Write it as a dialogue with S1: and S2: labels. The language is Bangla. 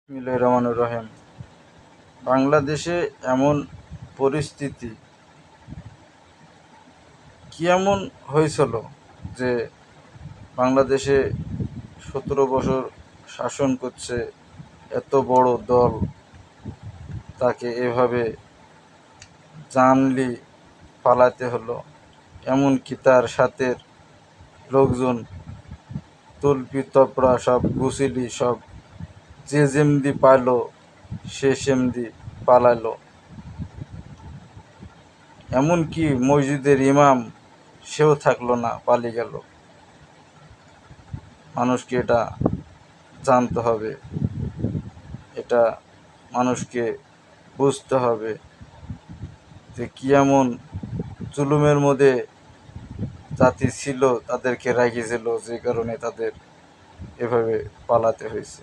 S1: বিসমিল্লাহির রহমানির রহিম। বাংলাদেশে এমন পরিস্থিতি কি এমন হয়েছিল যে বাংলাদেশে 17 বছর শাসন করছে এত বড় দল, তাকে এভাবে জানলি পালাতে হলো। এমনকি তার সাথে লোকজন তল্পি তপড়া সব গুছিলি সব যে যেমনি পাইলো সে সেমনি পালালো। এমনকি মসজিদের ইমাম সেও থাকলো না, পালিয়ে গেল। মানুষকে এটা জানতে হবে, এটা মানুষকে বুঝতে হবে যে কি এমন জুলুমের মধ্যে জাতি ছিল, তাদেরকে রাখিয়েছিল যে কারণে তাদের এভাবে পালাতে হয়েছে।